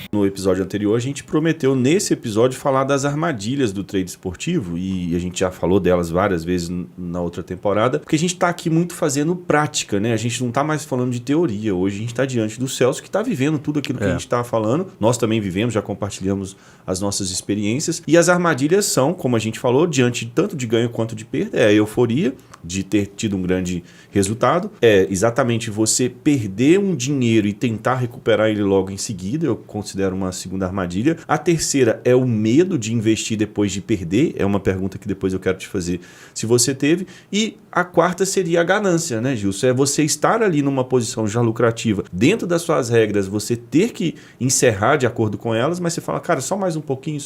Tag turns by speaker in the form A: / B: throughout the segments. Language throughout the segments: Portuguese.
A: No episódio anterior, a gente prometeu nesse episódio falar das armadilhas do trade esportivo e a gente já falou delas várias vezes na outra temporada, porque a gente está aqui muito fazendo prática, né? A gente não está mais falando de teoria. Hoje a gente está diante do Celso que está vivendo tudo aquilo que a gente está falando. Nós também vivemos, já compartilhamos as nossas experiências. E as armadilhas são, como a gente falou, diante tanto de ganho quanto de perda. É a euforia de ter tido um grande resultado. É exatamente você perder um dinheiro e tentar recuperar ele logo em seguida. Eu considero uma segunda armadilha. A terceira é o medo de investir depois de perder. É uma pergunta que depois eu quero te fazer se você teve. E a quarta seria a ganância, né, Gilson? É você estar ali numa posição já lucrativa, dentro das suas regras, você ter que encerrar de acordo com elas, mas você fala, cara, só mais um pouquinho,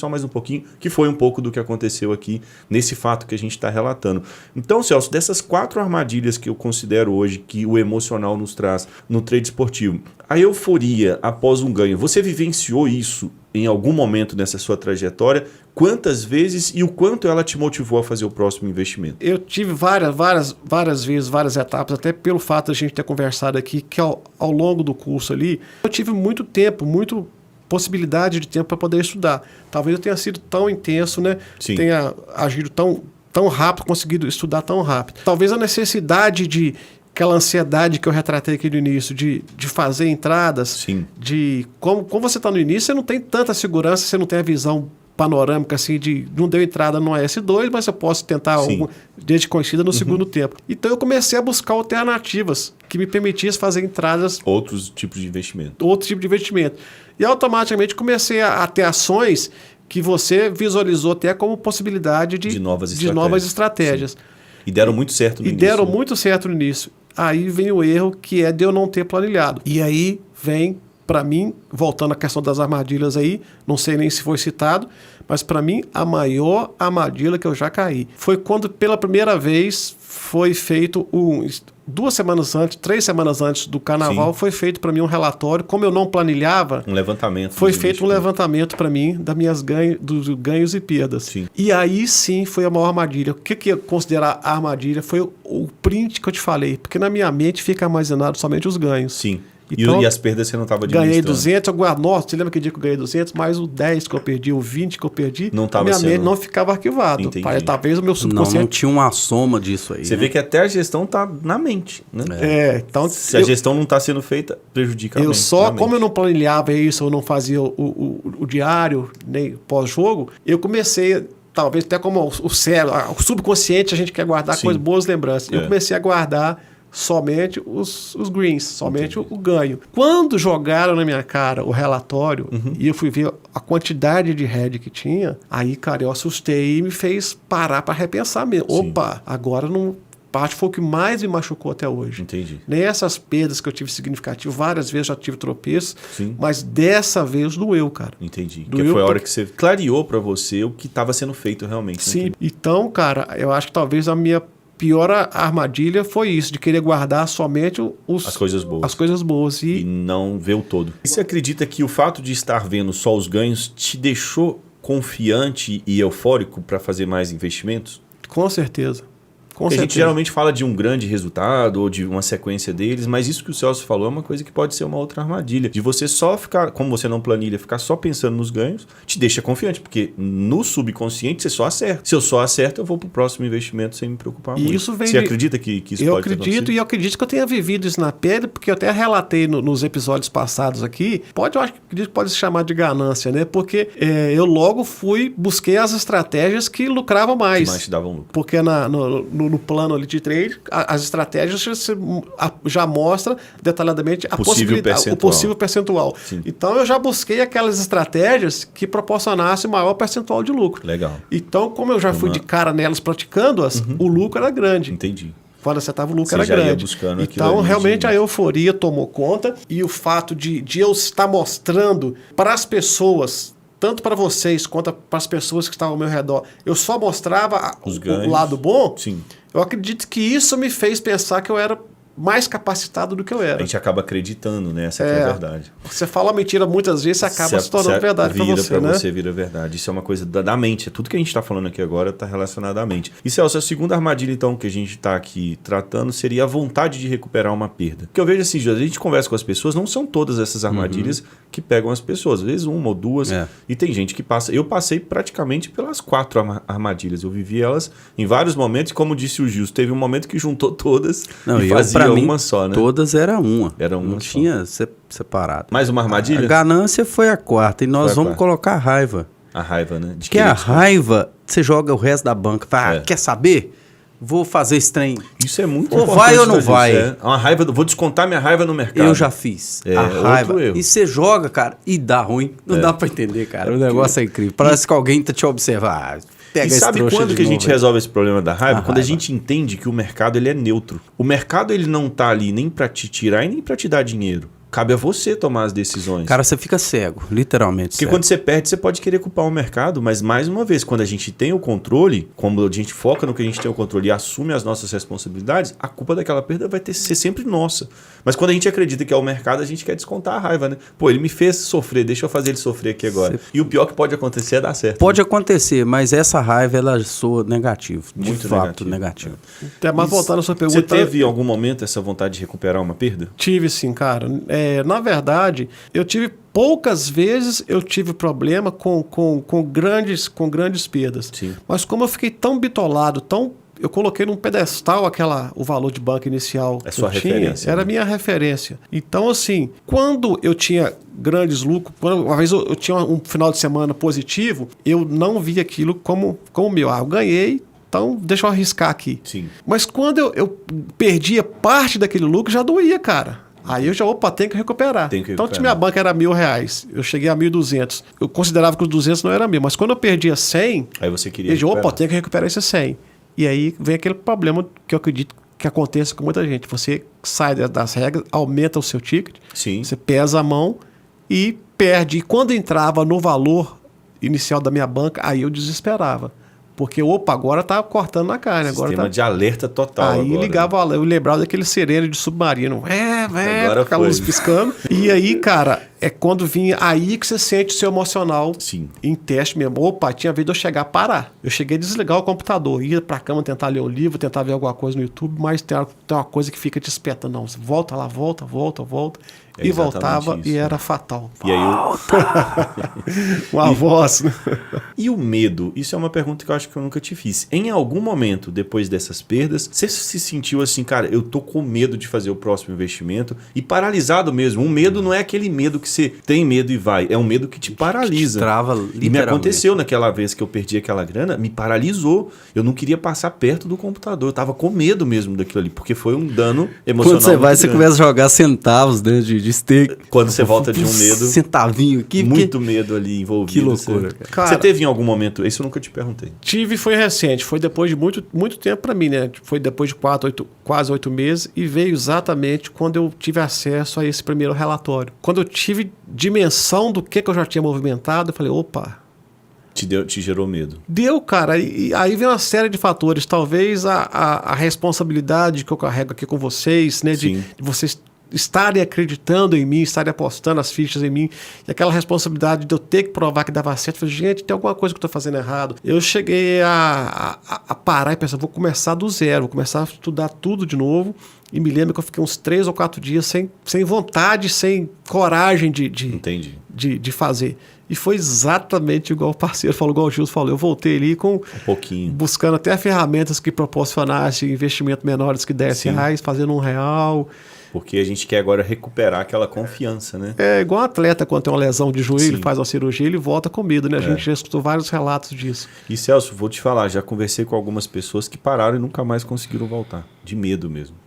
A: que foi um pouco do que aconteceu aqui nesse fato que a gente está relatando. Então, Celso, dessas 4 armadilhas que eu considero hoje que o emocional nos traz no trade esportivo, a euforia após um ganho, você vivenciou isso em algum momento nessa sua trajetória? Quantas vezes e o quanto ela te motivou a fazer o próximo investimento?
B: Eu tive várias vezes, várias etapas, até pelo fato de a gente ter conversado aqui, que ao longo do curso ali, eu tive muito tempo, muito possibilidade de tempo para poder estudar. Talvez eu tenha sido tão intenso, né?
A: Sim.
B: Tenha agido tão rápido, conseguido estudar tão rápido. Talvez a necessidade de aquela ansiedade que eu retratei aqui no início, de fazer entradas,
A: Sim.
B: de como você está no início, você não tem tanta segurança, você não tem a visão panorâmica assim de não deu entrada no AS2, mas eu posso tentar desde conhecida no segundo tempo. Então eu comecei a buscar alternativas que me permitissem fazer entradas.
A: Outros tipos de investimento.
B: Outro tipo de investimento. E automaticamente comecei a ter ações que você visualizou até como possibilidade de novas estratégias.
A: Sim. E deram muito certo no início.
B: Deram muito certo no início. Aí vem o erro que é de eu não ter planilhado. E aí vem, para mim, voltando à questão das armadilhas aí, não sei nem se foi citado, mas para mim a maior armadilha que eu já caí foi quando pela primeira vez foi feito 2 semanas antes, 3 semanas antes do carnaval, foi feito para mim um relatório, como eu não planilhava,
A: um levantamento.
B: Foi feito um levantamento para mim dos ganhos e perdas.
A: Sim.
B: E aí sim foi a maior armadilha. O que eu considerar a armadilha foi o print que eu te falei, porque na minha mente fica armazenado somente os ganhos.
A: Sim.
B: Então,
A: e as perdas você não estava administrando.
B: Ganhei 200, eu guardo. Nossa, você lembra que dia que eu ganhei 200? Mais o 10 que eu perdi, o 20 que eu perdi.
A: Não estava
B: minha mente não ficava arquivado. Talvez o meu subconsciente...
C: Não tinha uma soma disso aí.
A: Você vê que até a gestão está na mente, né?
B: Então...
A: Se a gestão não está sendo feita, prejudica a mente.
B: Como eu não planilhava isso, eu não fazia o diário, nem pós-jogo, eu comecei... Talvez até como o cérebro, o subconsciente, a gente quer guardar coisas, boas lembranças. Eu comecei a guardar somente os greens, somente o ganho. Quando jogaram na minha cara o relatório e eu fui ver a quantidade de hedge que tinha, aí, cara, eu assustei e me fez parar para repensar mesmo. Sim. Opa, agora não... Parte foi o que mais me machucou até hoje.
A: Entendi.
B: Nem essas perdas que eu tive significativo, várias vezes já tive tropeços, mas dessa vez doeu, cara.
A: Entendi. Porque foi a hora que você clareou para você o que estava sendo feito realmente.
B: Sim. Né? Então, cara, eu acho que talvez a minha pior armadilha foi isso, de querer guardar somente
A: as coisas boas.
B: As coisas boas.
A: E não ver o todo. E você acredita que o fato de estar vendo só os ganhos te deixou confiante e eufórico para fazer mais investimentos?
B: Com certeza.
A: A gente geralmente fala de um grande resultado ou de uma sequência deles, mas isso que o Celso falou é uma coisa que pode ser uma outra armadilha. De você só ficar, como você não planilha, ficar só pensando nos ganhos, te deixa confiante, porque no subconsciente você só acerta. Se eu só acerto, eu vou pro próximo investimento sem me preocupar muito. Você acredita que isso pode acontecer?
B: Eu acredito, e eu acredito que eu tenha vivido isso na pele, porque eu até relatei nos episódios passados aqui. Eu acredito que pode se chamar de ganância, né? Porque eu logo busquei as estratégias que lucravam mais.
A: Que mais te davam lucro.
B: Porque no plano ali de trade, as estratégias já mostra detalhadamente o possível percentual.
A: Sim.
B: Então eu já busquei aquelas estratégias que proporcionassem maior percentual de lucro.
A: Legal.
B: Então, como eu já fui de cara nelas praticando-as, o lucro era grande.
A: Entendi.
B: Quando acertava o lucro era grande. Então, realmente a euforia tomou conta e o fato de eu estar mostrando para as pessoas, tanto para vocês quanto para as pessoas que estavam ao meu redor, eu só mostrava o lado bom.
A: Sim.
B: Eu acredito que isso me fez pensar que eu era mais capacitado do que eu era.
A: A gente acaba acreditando, né? Essa que é a verdade.
B: Você fala uma mentira muitas vezes, você acaba se tornando verdade para você, né?
A: Você vira verdade. Isso é uma coisa da mente. Tudo que a gente está falando aqui agora está relacionado à mente. E, Celso, a segunda armadilha, então, que a gente está aqui tratando seria a vontade de recuperar uma perda. Porque eu vejo assim, a gente conversa com as pessoas, não são todas essas armadilhas que pegam as pessoas. Às vezes uma ou duas. E tem gente que passa... Eu passei praticamente pelas 4 armadilhas. Eu vivi elas em vários momentos. Como disse o Gilson, teve um momento que juntou todas e fazia uma só, né?
C: Todas era uma.
A: Era uma
C: não
A: só.
C: Tinha separado.
A: Mais uma armadilha?
C: A ganância foi a 4ª. E nós vamos colocar a raiva.
A: A raiva, né?
C: Porque a raiva, você joga o resto da banca. Fala, quer saber? Vou fazer esse trem.
A: Isso é muito
C: importante. Ou vai ou não vai.
A: Uma raiva, vou descontar minha raiva no mercado.
C: Eu já fiz. A raiva. E você joga, cara, e dá ruim. Não dá pra entender, cara. O negócio é incrível. Parece que alguém tá te observando.
A: E sabe quando que a gente resolve esse problema da raiva? Quando a gente entende que o mercado ele é neutro. O mercado ele não tá ali nem para te tirar e nem para te dar dinheiro. Cabe a você tomar as decisões.
C: Cara, você fica cego, literalmente.
A: Porque quando você perde, você pode querer culpar o mercado, mas mais uma vez, quando a gente tem o controle, quando a gente foca no que a gente tem o controle e assume as nossas responsabilidades, a culpa daquela perda vai ser sempre nossa. Mas quando a gente acredita que é o mercado, a gente quer descontar a raiva, né? Pô, ele me fez sofrer, deixa eu fazer ele sofrer aqui agora. E o pior que pode acontecer é dar certo.
C: Pode acontecer, mas essa raiva, ela soa negativo.
A: Muito
C: negativo.
B: Até mais voltando à sua pergunta...
A: Você teve em algum momento essa vontade de recuperar uma perda?
B: Tive sim, cara. Na verdade, eu tive poucas vezes eu tive problema com grandes perdas.
A: Sim.
B: Mas como eu fiquei tão bitolado, eu coloquei num pedestal o valor de banco inicial
A: que sua referência,
B: era a minha referência. Então, assim, quando eu tinha grandes lucros, uma vez eu tinha um final de semana positivo, eu não via aquilo como meu. Eu ganhei, então deixa eu arriscar aqui.
A: Sim.
B: Mas quando eu perdia parte daquele lucro, já doía, cara. Aí eu já, tenho que recuperar. Então, se minha banca era R$1.000, eu cheguei a 1.200. Eu considerava que os 200 não eram mil, mas quando eu perdia 100,
A: aí você queria
B: tenho que recuperar esse 100. E aí vem aquele problema que eu acredito que aconteça com muita gente. Você sai das regras, aumenta o seu ticket,
A: Sim.
B: Você pesa a mão e perde. E quando entrava no valor inicial da minha banca, aí eu desesperava. Porque, agora tá cortando na carne.
A: Sistema de alerta total.
B: Aí
A: agora,
B: ligava, eu lembrava daquele sirene de submarino.
A: Agora
B: com a luz piscando. E aí, cara, é quando vinha aí que você sente o seu emocional.
A: Sim.
B: Em teste mesmo. Tinha vez de eu chegar a parar. Eu cheguei a desligar o computador, ia pra cama tentar ler um livro, tentar ver alguma coisa no YouTube, mas tem uma coisa que fica te espetando. Não, você volta lá, volta.
A: É
B: e voltava
A: isso,
B: e era fatal.
A: E aí
B: uma voz.
A: E o medo? Isso é uma pergunta que eu acho que eu nunca te fiz. Em algum momento, depois dessas perdas, você se sentiu assim, cara, eu tô com medo de fazer o próximo investimento e paralisado mesmo. O medo não é aquele medo que você tem medo e vai. É um medo que te paralisa.
C: Te trava, literalmente.
A: E me aconteceu naquela vez que eu perdi aquela grana, me paralisou. Eu não queria passar perto do computador. Eu tava com medo mesmo daquilo ali, porque foi um dano emocional.
C: Quando você vai, você começa a jogar centavos dentro de steak.
A: Quando você volta de um medo.
C: Centavinho.
A: Muito medo ali envolvido.
C: Que loucura.
B: Cara,
A: você teve em algum momento, isso eu nunca te perguntei.
B: Tive, foi recente. Foi depois de muito tempo para mim, né? Foi depois de quase 8 meses e veio exatamente quando eu tive acesso a esse primeiro relatório. Quando eu tive dimensão do que eu já tinha movimentado, eu falei,
A: Te gerou medo.
B: Deu, cara. E aí vem uma série de fatores. Talvez a responsabilidade que eu carrego aqui com vocês, né? De vocês estarem acreditando em mim, estarem apostando as fichas em mim, e aquela responsabilidade de eu ter que provar que dava certo. Eu falei, gente, tem alguma coisa que eu estou fazendo errado. Eu cheguei a parar e pensar, vou começar do zero, vou começar a estudar tudo de novo. E me lembro que eu fiquei uns 3 ou 4 dias sem vontade, sem coragem de fazer. E foi exatamente igual o parceiro falou, igual o Gilson falou. Eu voltei ali buscando até ferramentas que proporcionassem investimento menores que R$10, fazendo R$1.
A: Porque a gente quer agora recuperar aquela confiança, né?
B: É igual um atleta quando tem uma lesão de joelho, faz uma cirurgia, ele volta com medo, né? A gente já escutou vários relatos disso.
A: E Celso, vou te falar, já conversei com algumas pessoas que pararam e nunca mais conseguiram voltar. De medo mesmo.